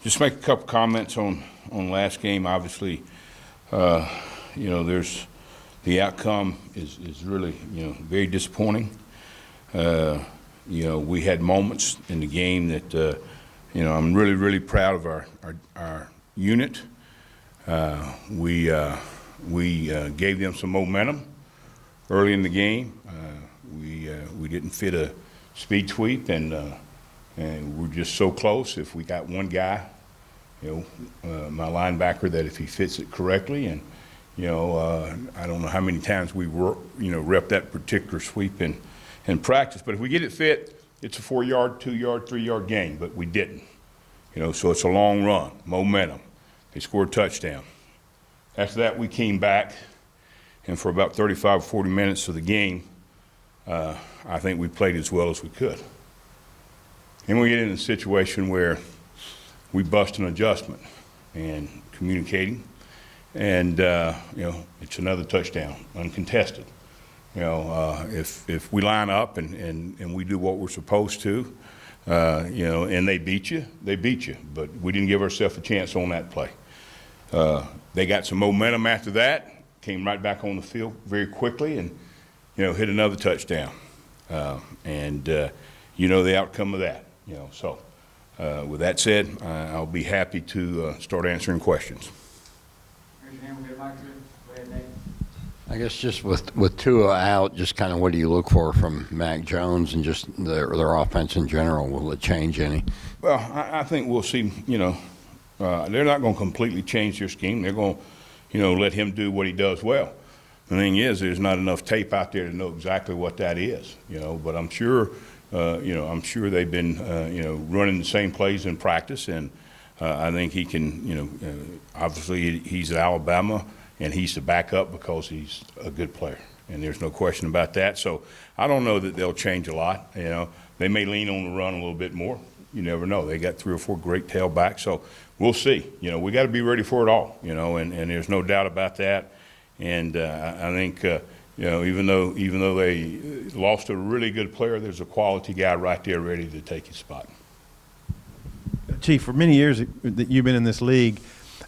Just make a couple comments on last game. Obviously, there's the outcome is really very disappointing. We had moments in the game that I'm really proud of our unit. We gave them some momentum early in the game. We didn't fit a speed sweep, and we're just so close. If we got one guy, my linebacker, that if he fits it correctly, and I don't know how many times we rep that particular sweep in practice, but if we get it fit, it's a 4-yard, 2-yard, 3-yard gain, but we didn't. So it's a long run, momentum. They scored a touchdown. After that, we came back, and for about 35 or 40 minutes of the game, I think we played as well as we could. And we get in a situation where we bust an adjustment and communicating, and it's another touchdown, uncontested. If we line up and we do what we're supposed to, and they beat you, but we didn't give ourselves a chance on that play. They got some momentum after that, came right back on the field very quickly, and hit another touchdown. The outcome of that. So with that said, I'll be happy to start answering questions. I guess just with Tua out, just kind of what do you look for from Mac Jones and just their offense in general? Will it change any? Well, I think we'll see. They're not going to completely change their scheme. They're going to, let him do what he does well. The thing is, there's not enough tape out there to know exactly what that is. But I'm sure, they've been, running the same plays in practice, and I think he can. Obviously, he's at Alabama, and he's the backup because he's a good player, and there's no question about that. So I don't know that they'll change a lot. They may lean on the run a little bit more. You never know. They got 3 or 4 great tailbacks, so we'll see. We got to be ready for it all. And there's no doubt about that. And I think even though they lost a really good player, there's a quality guy right there ready to take his spot. Chief, for many years that you've been in this league,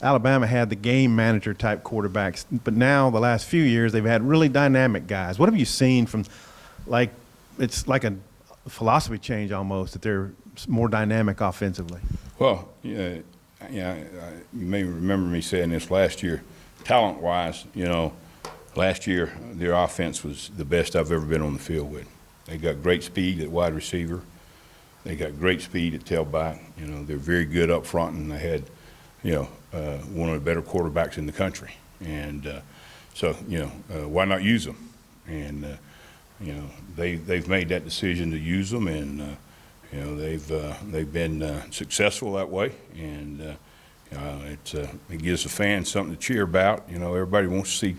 Alabama had the game manager type quarterbacks, but now the last few years they've had really dynamic guys. What have you seen from, it's like a philosophy change almost, that they're more dynamic offensively? Well, you may remember me saying this last year. Talent-wise, last year their offense was the best I've ever been on the field with. They got great speed at wide receiver. They got great speed at tailback. They're very good up front, and they had, one of the better quarterbacks in the country. And so, why not use them? And, they've made that decision to use them, and, they've been successful that way. And it gives the fans something to cheer about. Everybody wants to see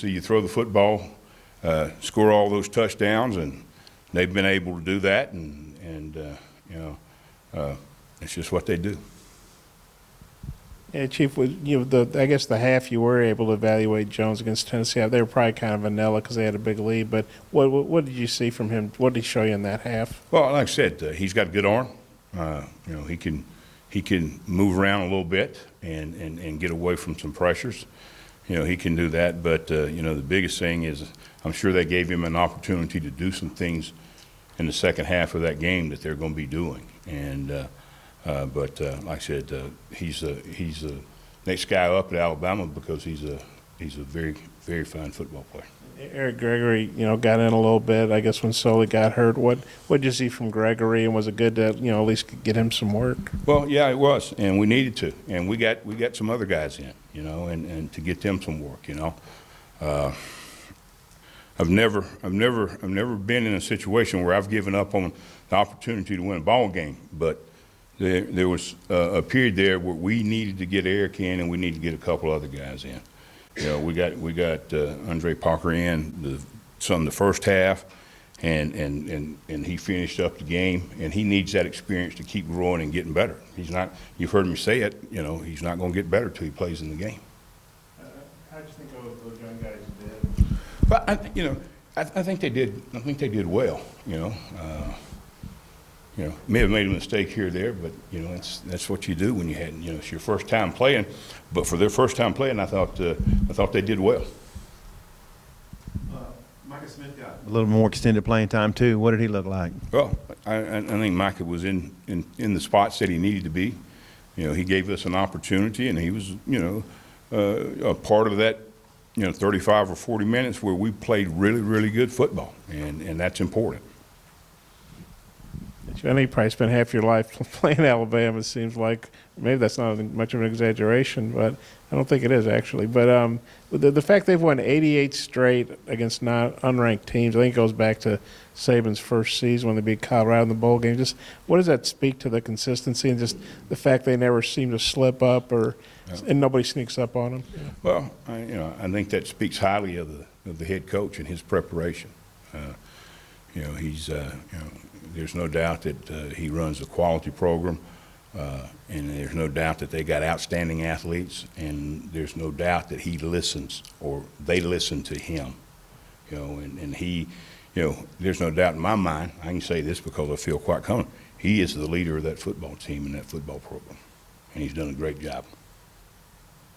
you throw the football, score all those touchdowns, and they've been able to do that. And it's just what they do. Yeah, Chief, I guess the half you were able to evaluate Jones against Tennessee, they were probably kind of vanilla because they had a big lead. But what did you see from him? What did he show you in that half? Well, like I said, he's got a good arm. He can move around a little bit and get away from some pressures. He can do that. But the biggest thing is, I'm sure they gave him an opportunity to do some things in the second half of that game that they're going to be doing. And but like I said, he's the next guy up at Alabama because he's a very, very fine football player. Eric Gregory, got in a little bit, I guess, when Sully got hurt. What did you see from Gregory, and was it good to, at least get him some work? Well, yeah, it was, and we needed to, and we got some other guys in, and to get them some work, I've never been in a situation where I've given up on the opportunity to win a ball game, but there was a period there where we needed to get Eric in, and we need to get a couple other guys in. We got Andre Parker in the first half, and he finished up the game, and he needs that experience to keep growing and getting better. He's not. You've heard me say it. He's not going to get better till he plays in the game. How do you think those young guys did? Well, I think they did. I think they did well. may have made a mistake here or there, but, that's what you do when you had, it's your first time playing. But for their first time playing, I thought they did well. Micah Smith got a little more extended playing time too. What did he look like? Well, I think Micah was in the spots that he needed to be. He gave us an opportunity, and he was, a part of that, 35 or 40 minutes where we played really, really good football, and that's important. I know you probably spent half your life playing Alabama. It seems like maybe that's not much of an exaggeration, but I don't think it is actually. But the fact they've won 88 straight against unranked teams, I think it goes back to Saban's first season when they beat Colorado in the bowl game. Just what does that speak to the consistency and just the fact they never seem to slip up and nobody sneaks up on them? Well, I think that speaks highly of the head coach and his preparation. He's there's no doubt that he runs a quality program, and there's no doubt that they got outstanding athletes, and there's no doubt that he listens or they listen to him. And he, there's no doubt in my mind. I can say this because I feel quite confident. He is the leader of that football team and that football program, and he's done a great job.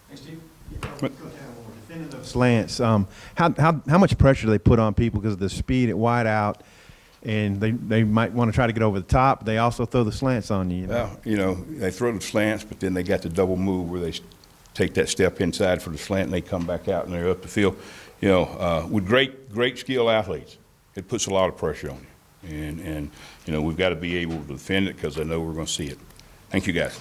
Defending those slants, how much pressure do they put on people because of the speed at wide out, and they might want to try to get over the top. They also throw the slants on you. Well, they throw the slants, but then they got the double move where they take that step inside for the slant and they come back out and they're up the field. With great skill athletes, it puts a lot of pressure on you, and we've got to be able to defend it because I know we're going to see it. Thank you, guys.